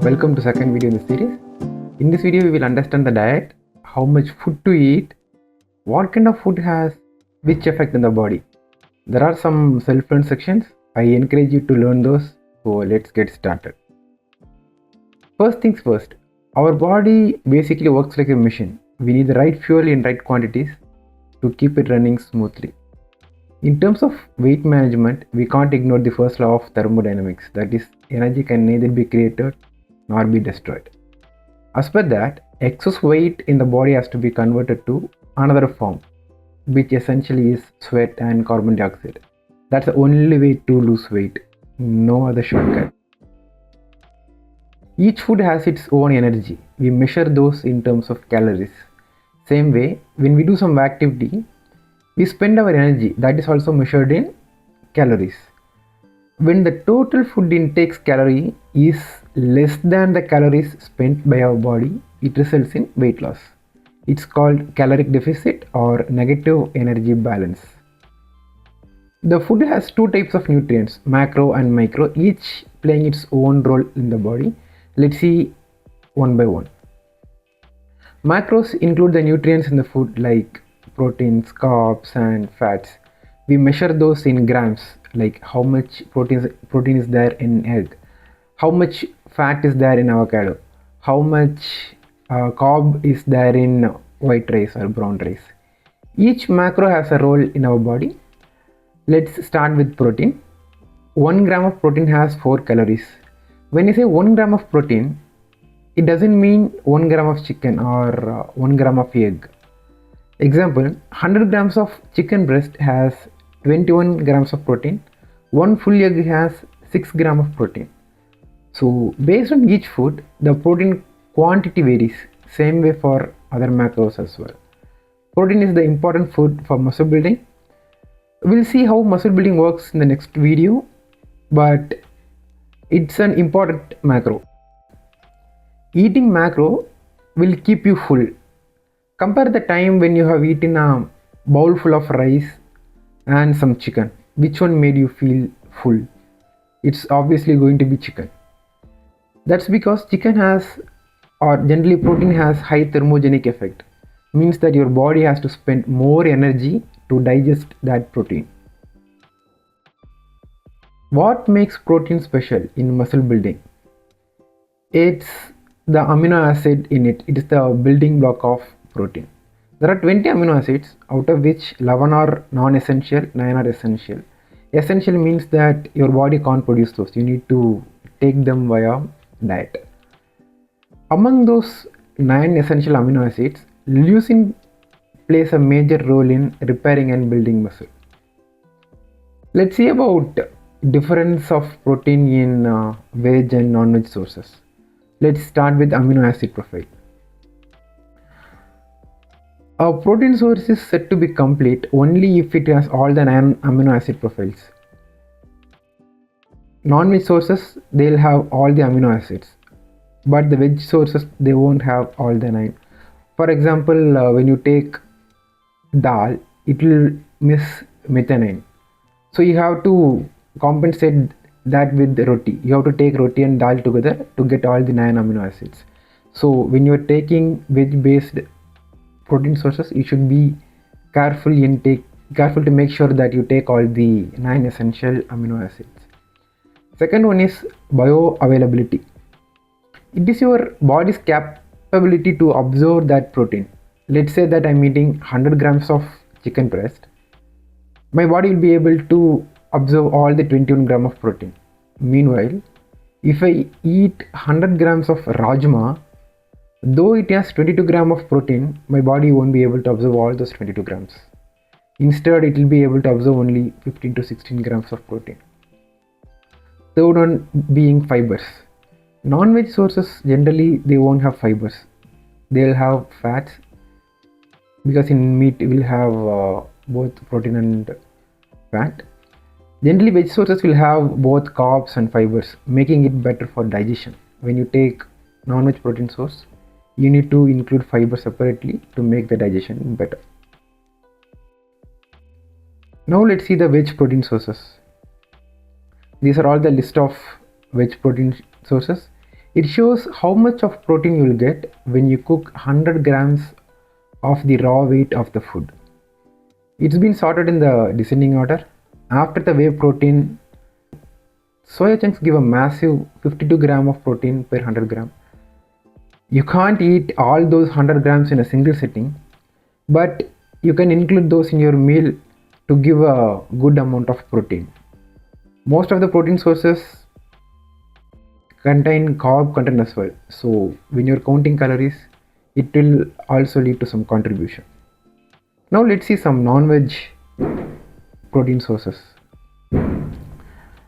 Welcome to second video in the series. In this video we will understand the diet, how much food to eat, what kind of food has which effect in the body. There are some self-learned sections. I encourage you to learn those. So let's get started. First things first, our body basically works like a machine. We need the right fuel in right quantities to keep it running smoothly. In terms of weight management, we can't ignore the first law of thermodynamics, that is, energy can neither be created nor be destroyed. As per that, excess weight in the body has to be converted to another form, which essentially is sweat and carbon dioxide. That's the only way to lose weight, no other shortcut. Each food has its own energy. We measure those in terms of calories. Same way, when we do some activity, we spend our energy, that is also measured in calories. When the total food intake's calorie is less than the calories spent by our body, it results in weight loss. It's called caloric deficit or negative energy balance. The food has two types of nutrients, macro and micro, each playing its own role in the body. Let's see one by one. Macros include the nutrients in the food like proteins, carbs and fats. We measure those in grams, like how much protein is there in egg, how much fat is there in avocado, how much carb is there in white rice or brown rice. Each macro has a role in our body. Let's start with protein. 1 gram of protein has 4 calories. When you say 1 gram of protein, it doesn't mean 1 gram of chicken or 1 gram of egg. Example, 100 grams of chicken breast has 21 grams of protein. 1 full egg has 6 grams of protein. So based on each food, the protein quantity varies. Same way for other macros as well. Protein is the important food for muscle building. We'll see how muscle building works in the next video, but it's an important macro. Eating macro will keep you full. Compare the time when you have eaten a bowl full of rice and some chicken. Which one made you feel full? It's obviously going to be chicken. That's because chicken has, or generally protein has, high thermogenic effect. Means that your body has to spend more energy to digest that protein. What makes protein special in muscle building? It's the amino acid in it. It is the building block of protein. There are 20 amino acids, out of which 11 are non-essential, 9 are essential. Essential means that your body can't produce those. You need to take them via diet. Among those 9 essential amino acids, leucine plays a major role in repairing and building muscle. Let's see about difference of protein in veg and non-veg sources. Let's start with amino acid profile. A protein source is said to be complete only if it has all the 9 amino acid profiles. Non-veg sources, they'll have all the amino acids, but the veg sources, they won't have all the 9. For example, when you take dal, it will miss methionine. So you have to compensate that with roti. You have to take roti and dal together to get all the 9 amino acids. So when you're taking veg-based protein sources, you should be careful to make sure that you take all the 9 essential amino acids. Second one is bioavailability. It is your body's capability to absorb that protein. Let's say that I'm eating 100 grams of chicken breast. My body will be able to absorb all the 21 grams of protein. Meanwhile, if I eat 100 grams of rajma, though it has 22 grams of protein, my body won't be able to absorb all those 22 grams. Instead, it will be able to absorb only 15 to 16 grams of protein. Third one being fibers. Non-veg sources, generally they won't have fibers. They'll have fats, because in meat it will have both protein and fat. Generally veg sources will have both carbs and fibers, making it better for digestion. When you take non-veg protein source, you need to include fiber separately to make the digestion better. Now let's see the veg protein sources. These are all the list of veg protein sources. It shows how much of protein you will get when you cook 100 grams of the raw weight of the food. It's been sorted in the descending order. After the whey protein, soya chunks give a massive 52 gram of protein per 100 gram. You can't eat all those 100 grams in a single sitting, but you can include those in your meal to give a good amount of protein. Most of the protein sources contain carb content as well, so when you're counting calories, it will also lead to some contribution. Now let's see some non-veg protein sources.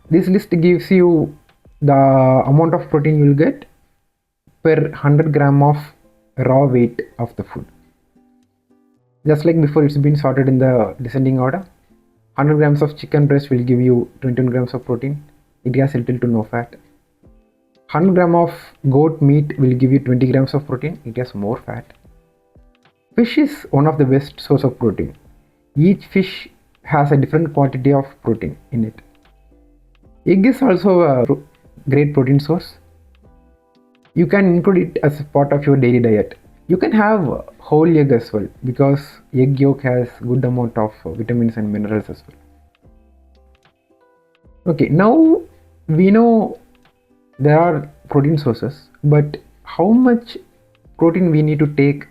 This list gives you the amount of protein you will get per 100 gram of raw weight of the food. Just like before, it's been sorted in the descending order. 100 grams of chicken breast will give you 21 grams of protein. It has little to no fat. 100 gram of goat meat will give you 20 grams of protein. It has more fat. Fish is one of the best source of protein. Each fish has a different quantity of protein in it. Egg is also a great protein source. You can include it as part of your daily diet. You can have whole egg as well, because egg yolk has good amount of vitamins and minerals as well. Okay, now we know there are protein sources, but how much protein we need to take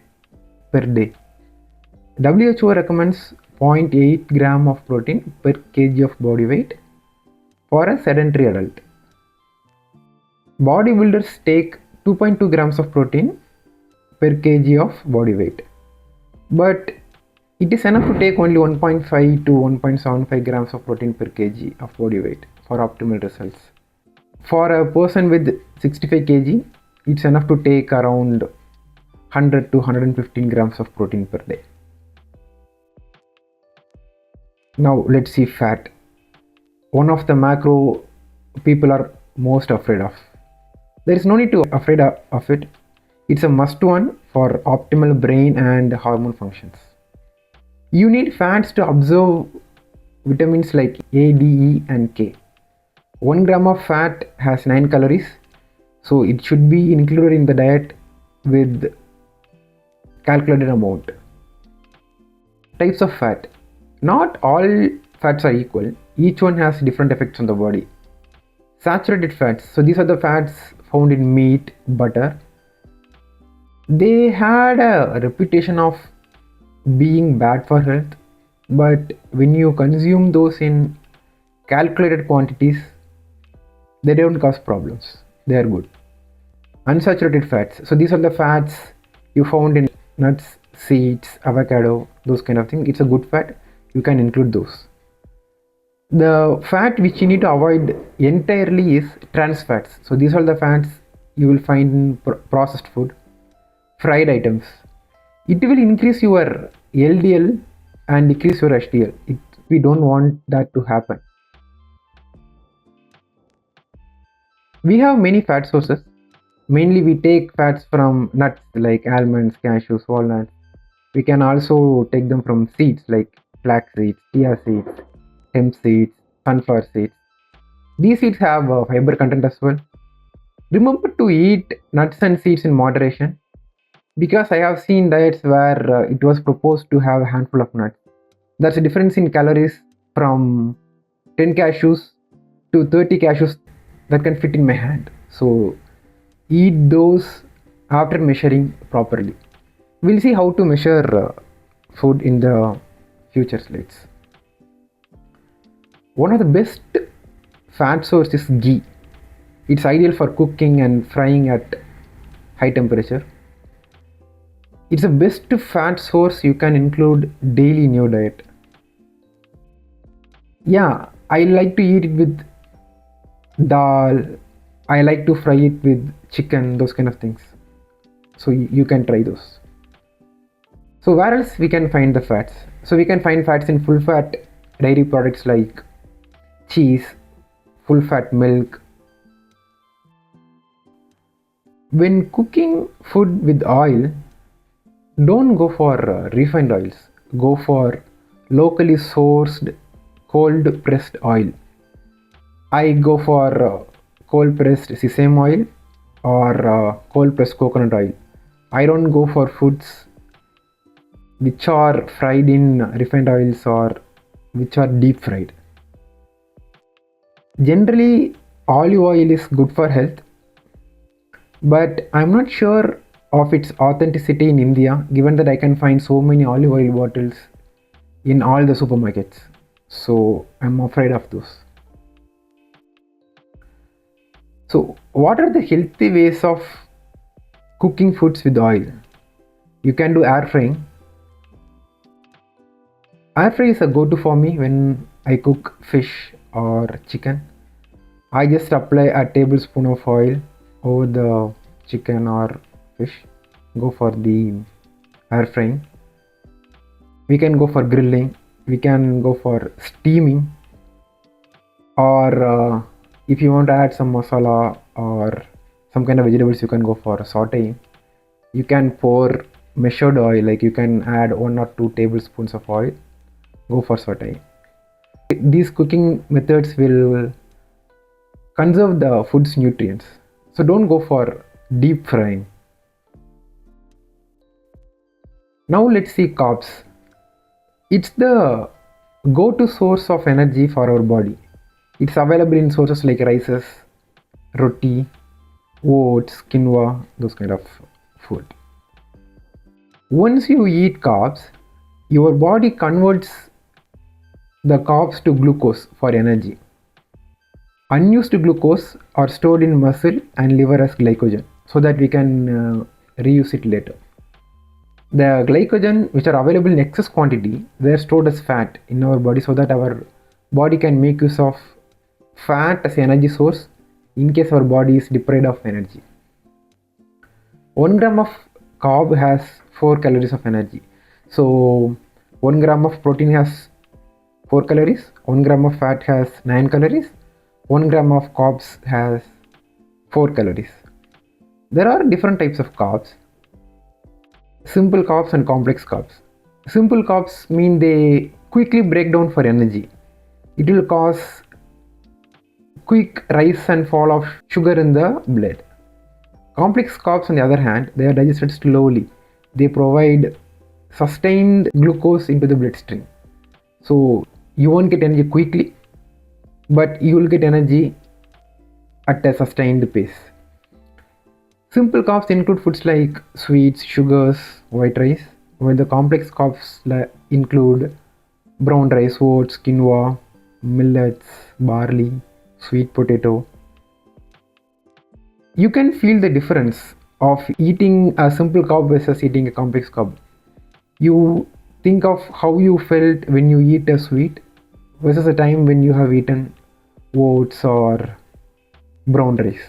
per day? WHO recommends 0.8 gram of protein per kg of body weight for a sedentary adult. Bodybuilders take 2.2 grams of protein per kg of body weight, but it is enough to take only 1.5 to 1.75 grams of protein per kg of body weight for optimal results. For a person with 65 kg, it's enough to take around 100 to 115 grams of protein per day. Now let's see fat. One of the macro people are most afraid of. There is no need to be afraid of it. It's a must one for optimal brain and hormone functions. You need fats to absorb vitamins like A, D, E and K. 1 gram of fat has 9 calories, so it should be included in the diet with calculated amount. Types of fat. Not all fats are equal. Each one has different effects on the body. Saturated fats. So these are the fats found in meat, butter. They had a reputation of being bad for health, but when you consume those in calculated quantities, they don't cause problems. They are good. Unsaturated fats. So these are the fats you found in nuts, seeds, avocado, those kind of things. It's a good fat. You can include those. The fat which you need to avoid entirely is trans fats. So these are the fats you will find in processed food, fried items. It will increase your LDL and decrease your HDL. We don't want that to happen. We have many fat sources. Mainly we take fats from nuts like almonds, cashews, walnuts. We can also take them from seeds like flax seeds, chia seeds, hemp seeds, sunflower seeds. These seeds have fiber content as well. Remember to eat nuts and seeds in moderation, because I have seen diets where it was proposed to have a handful of nuts. That's a difference in calories from 10 cashews to 30 cashews that can fit in my hand. So eat those after measuring properly. We'll see how to measure food in the future slides. One of the best fat sources is ghee. It's ideal for cooking and frying at high temperature. It's the best fat source you can include daily in your diet. Yeah, I like to eat it with dal. I like to fry it with chicken, those kind of things. So you can try those. So where else we can find the fats? So we can find fats in full fat dairy products like cheese, full fat milk. When cooking food with oil, don't go for refined oils. Go for locally sourced cold pressed oil. I go for cold pressed sesame oil or cold pressed coconut oil. I don't go for foods which are fried in refined oils or which are deep fried. Generally, olive oil is good for health, but I'm not sure of its authenticity in India, given that I can find so many olive oil bottles in all the supermarkets. So I'm afraid of those. So what are the healthy ways of cooking foods with oil? You can do air frying. Air fry is a go-to for me when I cook fish or chicken. I just apply a tablespoon of oil over the chicken or fish. Go for the air frying. We can go for grilling. We can go for steaming, or if you want to add some masala or some kind of vegetables, you can go for sauteing. You can pour measured oil, like you can add 1 or 2 tablespoons of oil. Go for sauteing. These cooking methods will conserve the food's nutrients, so don't go for deep frying. Now let's see carbs. It's the go-to source of energy for our body. It's available in sources like rices, roti, oats, quinoa, those kind of food. Once you eat carbs, your body converts the carbs to glucose for energy. Unused glucose are stored in muscle and liver as glycogen, so that we can reuse it later. The glycogen which are available in excess quantity, they are stored as fat in our body, so that our body can make use of fat as energy source in case our body is deprived of energy. 1 gram of carb has 4 calories of energy. So 1 gram of protein has 4 calories, 1 gram of fat has 9 calories, 1 gram of carbs has 4 calories. There are different types of carbs: simple carbs and complex carbs. Simple carbs mean they quickly break down for energy. It will cause quick rise and fall of sugar in the blood. Complex carbs, on the other hand, they are digested slowly. They provide sustained glucose into the bloodstream. So you won't get energy quickly, but you will get energy at a sustained pace. Simple carbs include foods like sweets, sugars, white rice, while the complex carbs include brown rice, oats, quinoa, millets, barley, sweet potato. You can feel the difference of eating a simple carb versus eating a complex carb. You think of how you felt when you eat a sweet versus a time when you have eaten oats or brown rice.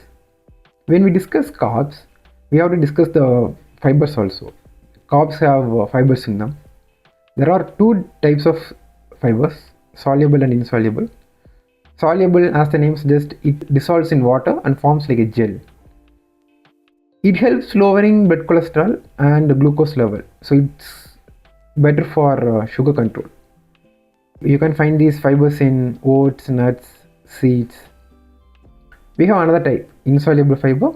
When we discuss carbs, we have to discuss the fibers also. Carbs have fibers in them. There are 2 types of fibers, soluble and insoluble. Soluble, as the name suggests, it dissolves in water and forms like a gel. It helps lowering blood cholesterol and glucose level, so it's better for sugar control. You can find these fibers in oats, nuts, seeds. We have another type, insoluble fiber.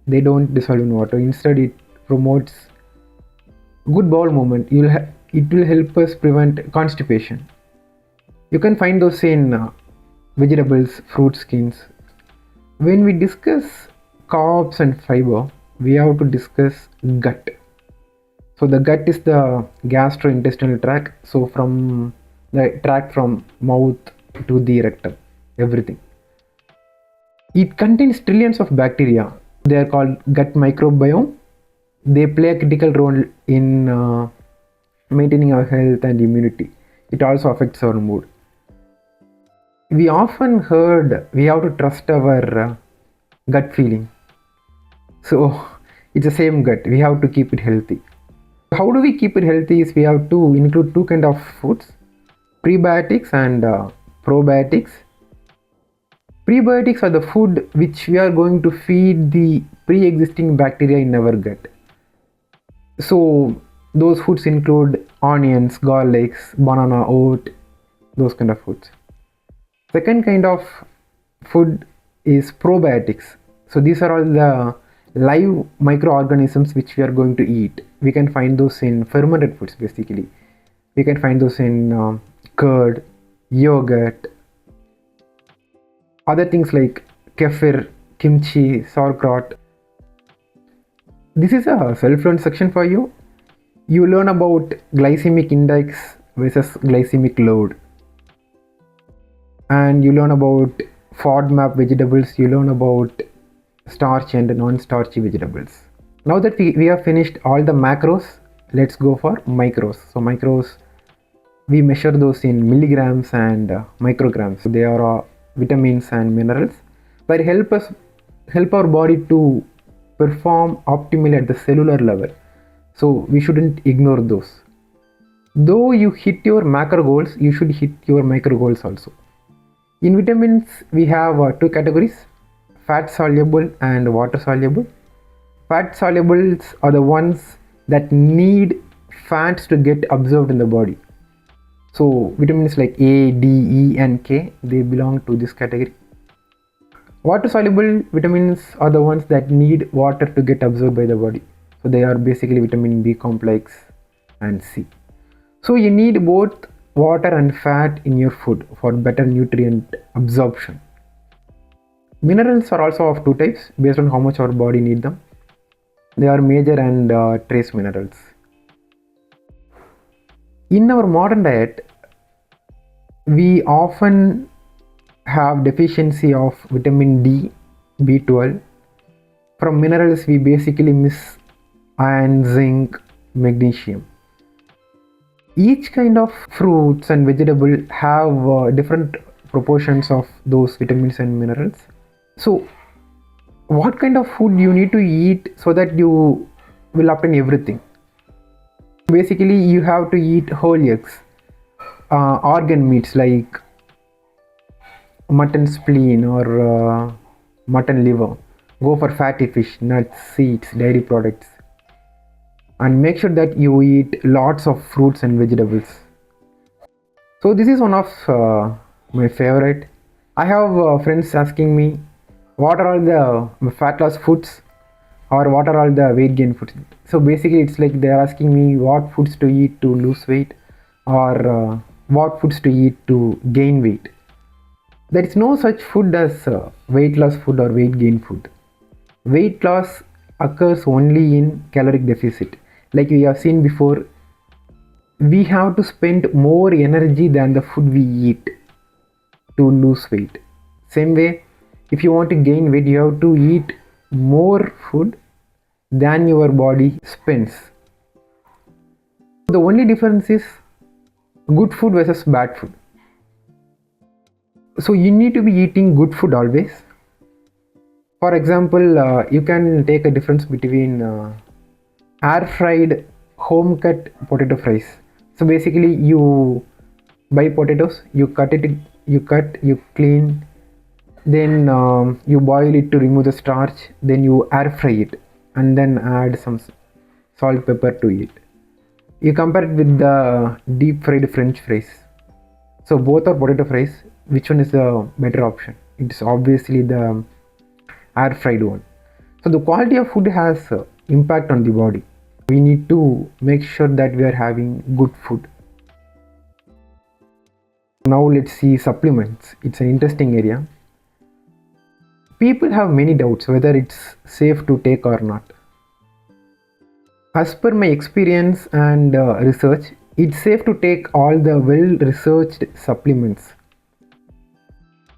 They don't dissolve in water. Instead, it promotes good bowel movement. It will help us prevent constipation. You can find those in vegetables, fruit skins. When we discuss carbs and fiber, we have to discuss gut. So the gut is the gastrointestinal tract. So from the tract from mouth to the rectum, everything. It contains trillions of bacteria. They are called gut microbiome. They play a critical role in maintaining our health and immunity. It also affects our mood. We often heard we have to trust our gut feeling. So it's the same gut. We have to keep it healthy. How do we keep it healthy? Is we have to include 2 kind of foods: prebiotics and probiotics. Prebiotics are the food which we are going to feed the pre-existing bacteria in our gut. So those foods include onions, garlics, banana, oat, those kind of foods. Second kind of food is probiotics. So these are all the live microorganisms which we are going to eat. We can find those in fermented foods basically. We can find those in curd, yogurt, other things like kefir, kimchi, sauerkraut. This is a self-learned section for you. You learn about glycemic index versus glycemic load, and you learn about FODMAP vegetables. You learn about starch and non-starchy vegetables. Now that we have finished all the macros, let's go for micros. So micros, we measure those in milligrams and micrograms. So they are vitamins and minerals that help our body to perform optimally at the cellular level. So we shouldn't ignore those. Though you hit your macro goals, you should hit your micro goals also. In vitamins, we have two categories: fat soluble and water soluble. Fat solubles are the ones that need fats to get absorbed in the body. So vitamins like A, D, E and K, they belong to this category. Water soluble vitamins are the ones that need water to get absorbed by the body. So they are basically vitamin B complex and C. So you need both water and fat in your food for better nutrient absorption. Minerals are also of two types based on how much our body need them. They are major and trace minerals. In our modern diet, we often have deficiency of vitamin D, B12. From minerals, we basically miss iron, zinc, magnesium. Each kind of fruits and vegetable have different proportions of those vitamins and minerals. So what kind of food you need to eat so that you will obtain everything? Basically, you have to eat whole eggs, organ meats like mutton spleen or mutton liver. Go for fatty fish, nuts, seeds, dairy products, and make sure that you eat lots of fruits and vegetables. So this is one of my favorite. I have friends asking me, what are all the fat loss foods or what are all the weight gain foods? So basically it's like they're asking me what foods to eat to lose weight or what foods to eat to gain weight. There is no such food as weight loss food or weight gain food. Weight loss occurs only in caloric deficit. Like we have seen before, we have to spend more energy than the food we eat to lose weight. Same way, if you want to gain weight, you have to eat more food than your body spends. The only difference is good food versus bad food. So you need to be eating good food always. For example, you can take a difference between air fried home cut potato fries. So basically you buy potatoes, you cut, you clean, then you boil it to remove the starch, then you air fry it and then add some salt, pepper to it. You compare it with the deep fried french fries. So both are potato fries. Which one is the better option? It's obviously the air fried one. So the quality of food has impact on the body. We need to make sure that we are having good food. Now let's see supplements. It's an interesting area. People have many doubts whether it's safe to take or not. As per my experience and research, it's safe to take all the well-researched supplements.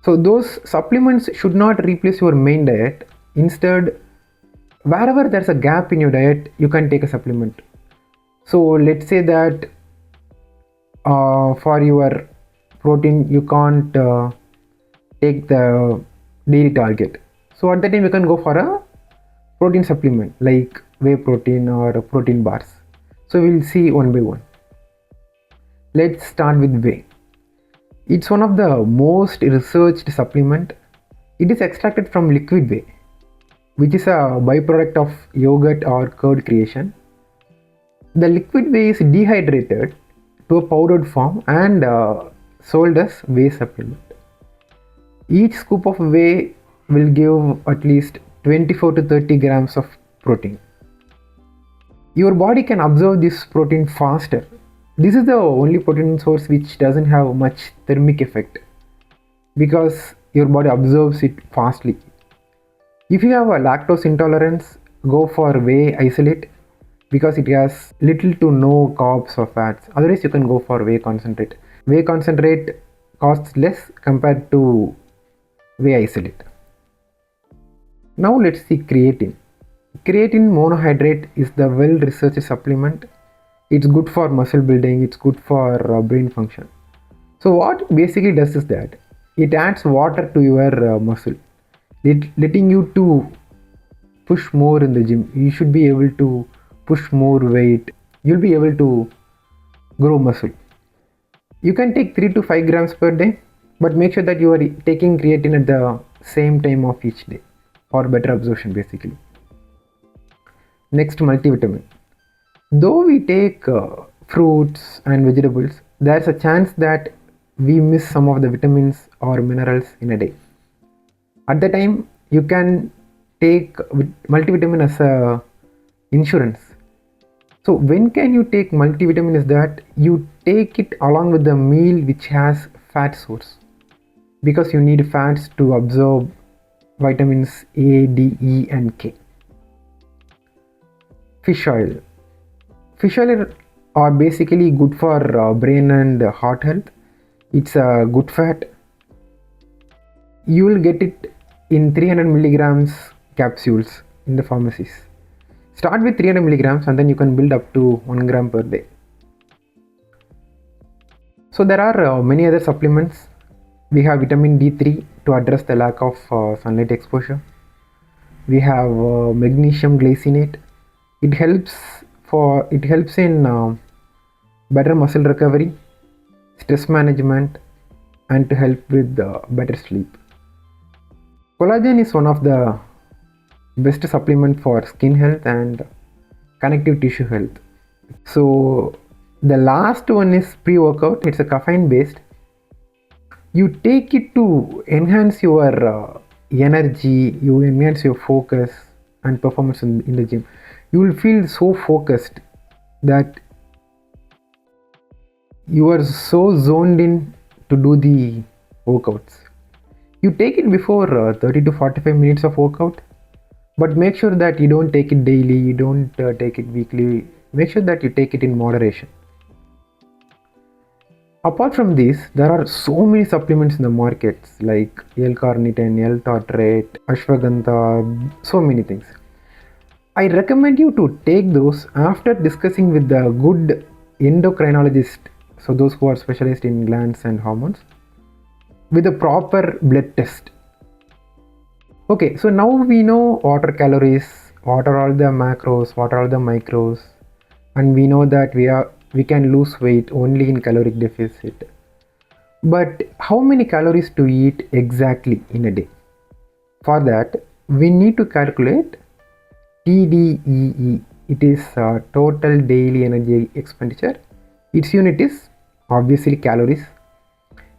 So those supplements should not replace your main diet. Instead, wherever there's a gap in your diet, you can take a supplement. So let's say that for your protein, you can't take the daily target. So at that time, you can go for a protein supplement like whey protein or protein bars. So we'll see one by one. Let's start with whey. It's one of the most researched supplement. It is extracted from liquid whey, which is a byproduct of yogurt or curd creation. The liquid whey is dehydrated to a powdered form and sold as whey supplement. Each scoop of whey will give at least 24 to 30 grams of protein. Your body can absorb this protein faster. This is the only protein source which doesn't have much thermic effect because your body absorbs it fastly. If you have a lactose intolerance, go for whey isolate because it has little to no carbs or fats. Otherwise, you can go for whey concentrate. Whey concentrate costs less compared to whey isolate. Now let's see creatine. Creatine monohydrate is the well-researched supplement. It's good for muscle building, it's good for brain function. So what basically does is that it adds water to your muscle, letting you to push more in the gym. You should be able to push more weight. You'll be able to grow muscle. You can take 3 to 5 grams per day, but make sure that you are taking creatine at the same time of each day for better absorption basically. Next, multivitamin. Though we take fruits and vegetables, there's a chance that we miss some of the vitamins or minerals in a day. At the time, you can take multivitamin as a insurance. So when can you take multivitamin is that you take it along with the meal which has fat source, because you need fats to absorb vitamins A, D, E and K. Fish oil. Fish oil are basically good for brain and heart health. It's a good fat. You will get it in 300 milligrams capsules in the pharmacies. Start with 300 milligrams and then you can build up to 1 gram per day. So there are many other supplements. We have vitamin D3 to address the lack of sunlight exposure. We have magnesium glycinate. It helps in better muscle recovery, stress management, and to help with better sleep. Collagen is one of the best supplement for skin health and connective tissue health. So the last one is pre-workout. It's a caffeine based. You take it to enhance your energy, you enhance your focus and performance in the gym. You will feel so focused that you are so zoned in to do the workouts. You take it before 30 to 45 minutes of workout, but make sure that you don't take it daily, you don't take it weekly. Make sure that you take it in moderation. Apart from this, there are so many supplements in the markets like L-carnitine, L-tartrate, ashwagandha, so many things. I recommend you to take those after discussing with the good endocrinologist, so those who are specialized in glands and hormones, with a proper blood test. Okay, so now we know what are calories, what are all the macros, what are all the micros, and we know that we can lose weight only in caloric deficit. But how many calories to eat exactly in a day? For that, we need to calculate TDEE. It is total daily energy expenditure. Its unit is obviously calories.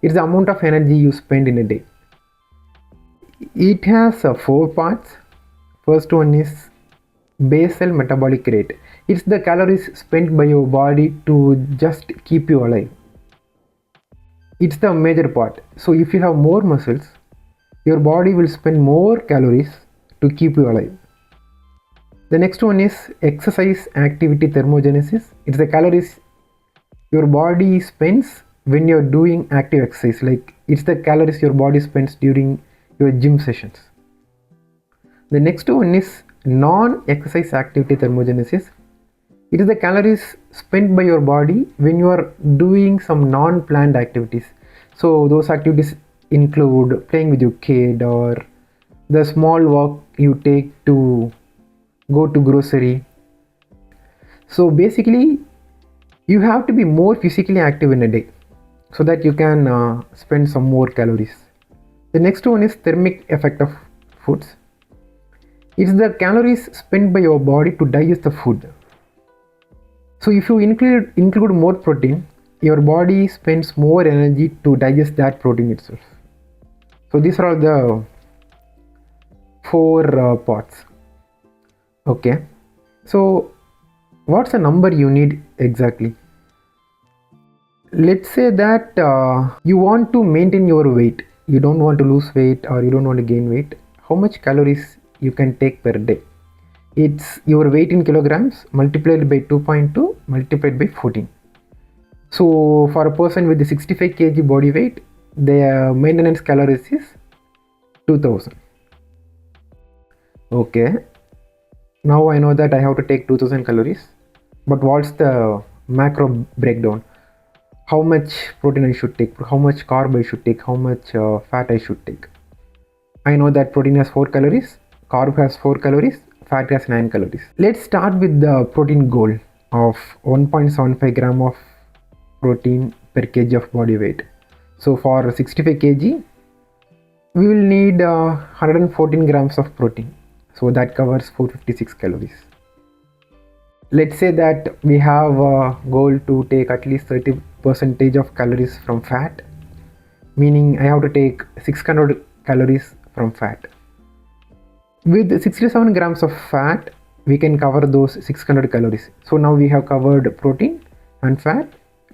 It's the amount of energy you spend in a day. It has 4 parts. First one is basal metabolic rate. It's the calories spent by your body to just keep you alive. It's the major part. So if you have more muscles, your body will spend more calories to keep you alive. The next one is exercise activity thermogenesis. It's the calories your body spends when you're doing active exercise. Like it's the calories your body spends during your gym sessions. The next one is non-exercise activity thermogenesis. It is the calories spent by your body when you are doing some non-planned activities. So those activities include playing with your kid or the small walk you take to go to grocery. So basically you have to be more physically active in a day so that you can spend some more calories. The next one is thermic effect of foods. It's the calories spent by your body to digest the food. So if you include more protein, your body spends more energy to digest that protein itself. So these are all the 4 pots. Okay, so what's the number you need exactly? Let's say that you want to maintain your weight, you don't want to lose weight or you don't want to gain weight. How much calories you can take per day? It's your weight in kilograms multiplied by 2.2 multiplied by 14. So for a person with the 65 kg body weight, their maintenance calories is 2000. Okay, now I know that I have to take 2000 calories, but what's the macro breakdown? How much protein I should take, how much carb I should take, how much fat I should take? I know that protein has 4 calories, carb has 4 calories, fat has 9 calories. Let's start with the protein goal of 1.75 gram of protein per kg of body weight. So for 65 kg, we will need 114 grams of protein. So that covers 456 calories. Let's say that we have a goal to take at least 30% of calories from fat, meaning I have to take 600 calories from fat. With 67 grams of fat, we can cover those 600 calories. So now we have covered protein and fat,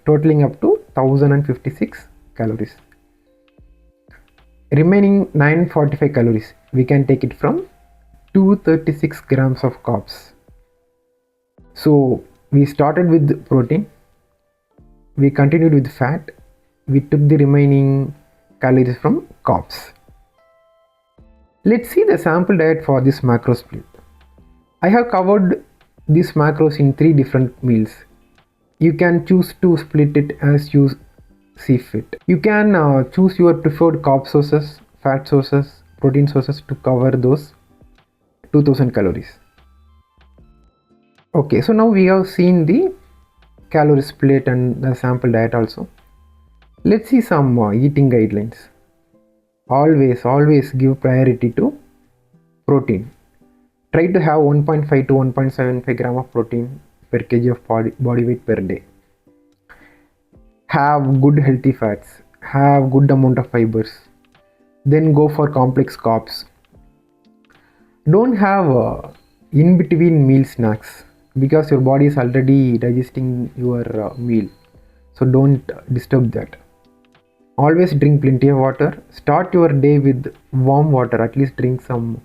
totaling up to 1056 calories. Remaining 945 calories, we can take it from 236 grams of carbs. So we started with protein, we continued with fat, we took the remaining calories from carbs. Let's see the sample diet for this macro split. I have covered these macros in 3 different meals. You can choose to split it as you see fit. You can choose your preferred carb sources, fat sources, protein sources to cover those 2000 calories. Okay, so now we have seen the calorie split and the sample diet also. Let's see some eating guidelines. Always give priority to protein. Try to have 1.5 to 1.75 gram of protein per kg of body weight per day. Have good healthy fats, have good amount of fibers, then go for complex carbs. Don't have in between meal snacks because your body is already digesting your meal, so don't disturb that. Always drink plenty of water. Start your day with warm water. At least drink some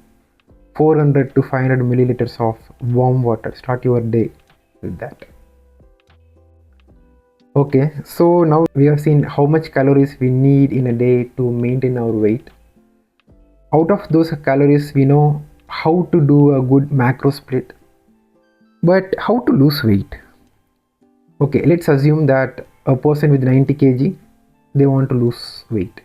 400 to 500 milliliters of warm water. Start your day with that. Okay, so now we have seen how much calories we need in a day to maintain our weight. Out of those calories, we know how to do a good macro split. But how to lose weight? Okay, let's assume that a person with 90 kg, they want to lose weight.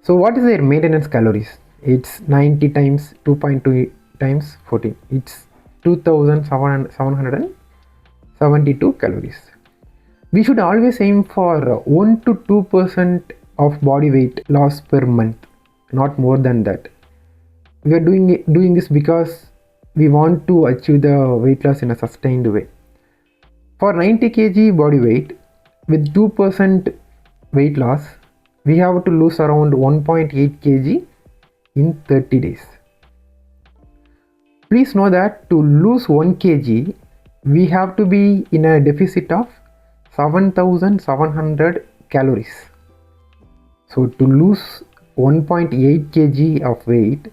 So what is their maintenance calories? It's 90 times 2.2 times 14. It's 2772 calories. We should always aim for 1 to 2% of body weight loss per month, not more than that. We are doing this because we want to achieve the weight loss in a sustained way. For 90 kg body weight, with 2% weight loss, we have to lose around 1.8 kg in 30 days. Please know that to lose 1 kg, we have to be in a deficit of 7700 calories. So to lose 1.8 kg of weight,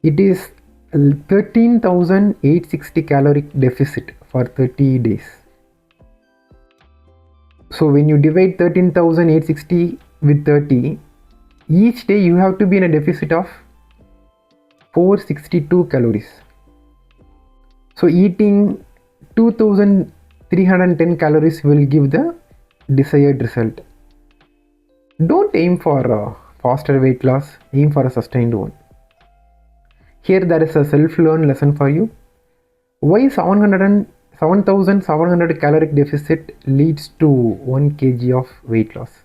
it is 13,860 caloric deficit for 30 days. So when you divide 13,860 with 30, each day you have to be in a deficit of 462 calories. So eating 2310 calories will give the desired result. Don't aim for a faster weight loss, aim for a sustained one. Here there is a self-learned lesson for you. Why 7,700 caloric deficit leads to 1 kg of weight loss?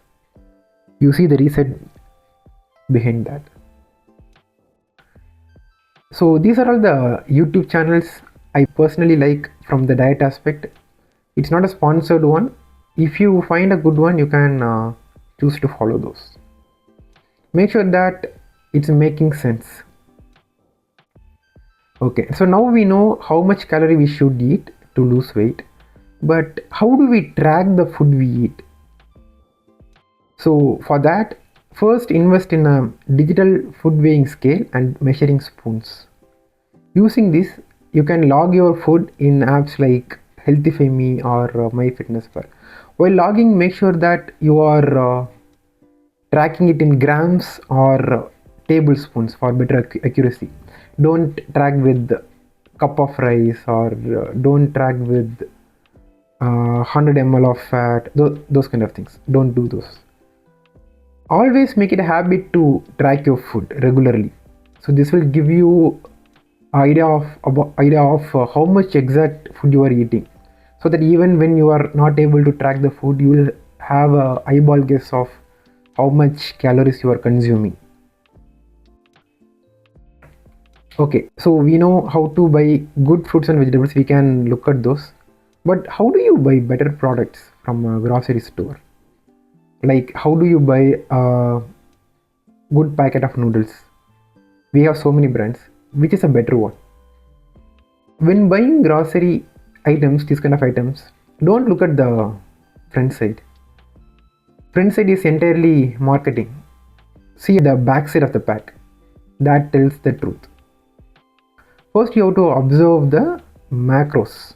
You see the reason behind that. So these are all the YouTube channels I personally like from the diet aspect. It's not a sponsored one. If you find a good one, you can choose to follow those. Make sure that It's making sense. Okay, so now we know how much calorie we should eat to lose weight, but how do we track the food we eat? So for that, first invest in a digital food weighing scale and measuring spoons. Using this, you can log your food in apps like Healthify.me or MyFitnessPal. While logging, make sure that you are tracking it in grams or tablespoons for better accuracy. Don't track with cup of rice, or don't track with 100 ml of fat, those kind of things. Don't do those. Always make it a habit to track your food regularly. So this will give you idea of how much exact food you are eating, so that even when you are not able to track the food, you will have a eyeball guess of how much calories you are consuming. Okay, so we know how to buy good fruits and vegetables. We can look at those, but how do you buy better products from a grocery store? Like, how do you buy a good packet of noodles? We have so many brands. Which is a better one? When buying grocery items, these kind of items, don't look at the front side. Front side is entirely marketing. See the back side of the pack. That tells the truth. First, you have to observe the macros.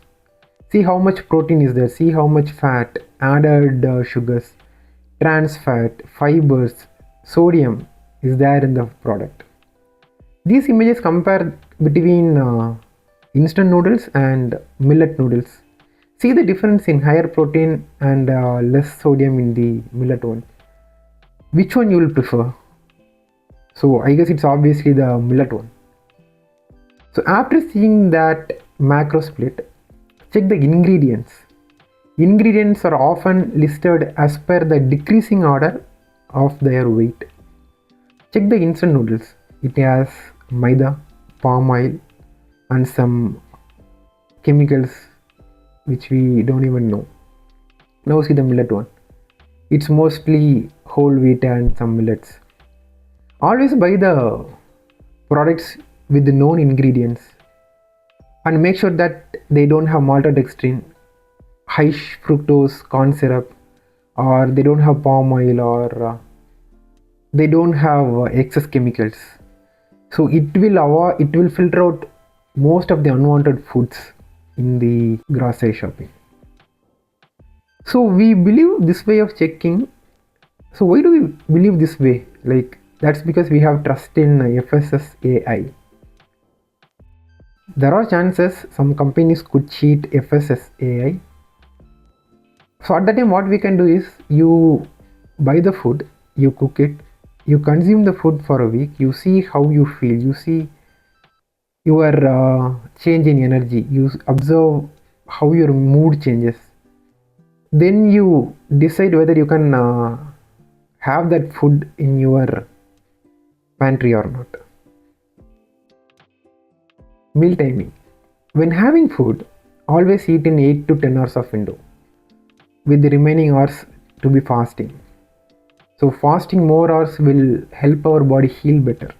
See how much protein is there. See how much fat, added sugars, trans fat, fibers, sodium is there in the product. These images compare between instant noodles and millet noodles. See the difference in higher protein and less sodium in the millet one. Which one you will prefer? So I guess it's obviously the millet one. So after seeing that macro split, check the ingredients. Ingredients are often listed as per the decreasing order of their weight. Check the instant noodles. It has maida, palm oil, and some chemicals which we don't even know. Now see the millet one. It's mostly whole wheat and some millets. Always buy the products with the known ingredients and make sure that they don't have maltodextrin, high fructose corn syrup, or they don't have palm oil, or they don't have excess chemicals. So it will filter out most of the unwanted foods in the grocery shopping. So we believe this way of checking. So why do we believe this way? Like, that's because we have trust in FSSAI. There are chances some companies could cheat FSSAI. So at that time, what we can do is, you buy the food, you cook it, you consume the food for a week, you see how you feel, you see your change in energy, you observe how your mood changes. Then you decide whether you can have that food in your pantry or not. Meal timing. When having food, always eat in 8 to 10 hours of window, with the remaining hours to be fasting. So fasting more hours will help our body heal better.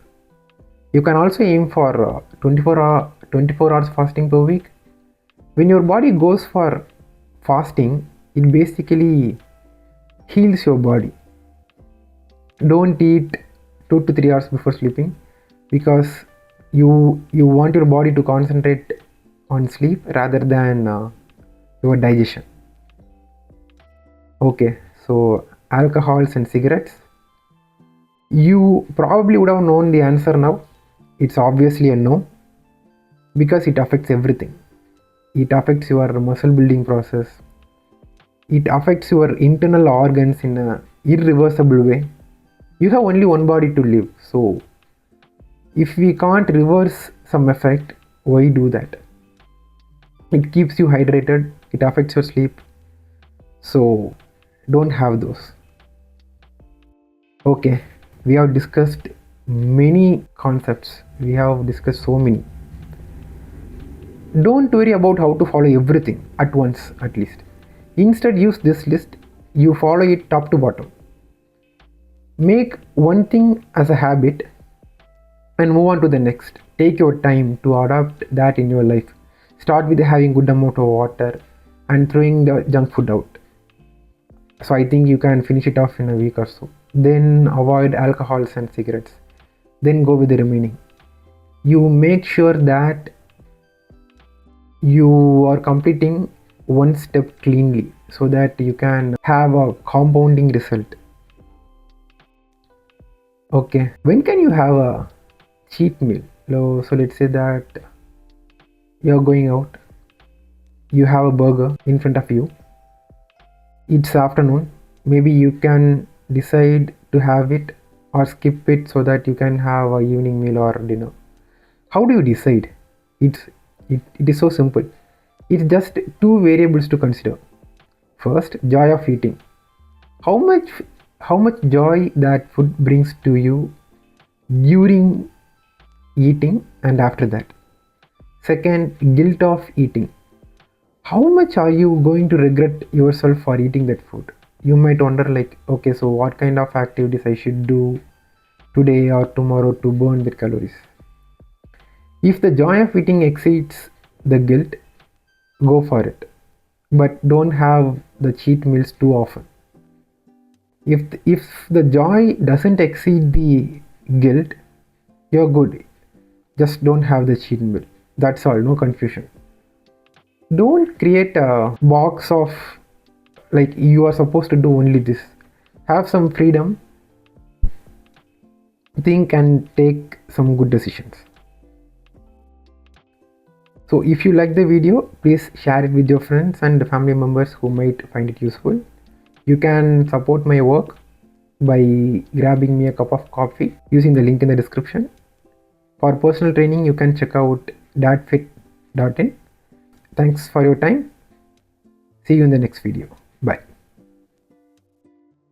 You can also aim for 24 hours fasting per week. When your body goes for fasting, it basically heals your body. Don't eat 2 to 3 hours before sleeping, because you want your body to concentrate on sleep rather than your digestion. Okay, so alcohols and cigarettes. You probably would have known the answer now. It's obviously a no, because it affects everything. It affects your muscle building process. It affects your internal organs in an irreversible way. You have only one body to live, so if we can't reverse some effect, why do that? It keeps you hydrated, it affects your sleep, so don't have those. Okay, we have discussed many concepts, we have discussed so many. Don't worry about how to follow everything at once, at least. Instead, use this list. You follow it top to bottom. Make one thing as a habit, and move on to the next. Take your time to adapt that in your life. Start with having good amount of water and throwing the junk food out. So I think you can finish it off in a week or so. Then avoid alcohols and cigarettes. Then go with the remaining. You make sure that you are completing one step cleanly so that you can have a compounding result. Okay, when can you have a cheat meal? So let's say that you're going out, you have a burger in front of you, it's afternoon, maybe you can decide to have it or skip it so that you can have a evening meal or dinner. How do you decide? It is so simple. It's just two variables to consider. First, joy of eating. How much joy that food brings to you during eating and after that. Second, guilt of eating. How much are you going to regret yourself for eating that food? You might wonder like, okay, so what kind of activities I should do today or tomorrow to burn the calories? If the joy of eating exceeds the guilt, go for it. But don't have the cheat meals too often. If the joy doesn't exceed the guilt, you're good. Just don't have the cheat meal. That's all, no confusion. Don't create a box of like you are supposed to do only this. Have some freedom, think and take some good decisions. So if you like the video, please share it with your friends and family members who might find it useful. You can support my work by grabbing me a cup of coffee using the link in the description. For personal training, you can check out dadfit.in. Thanks for your time. See you in the next video. Bye.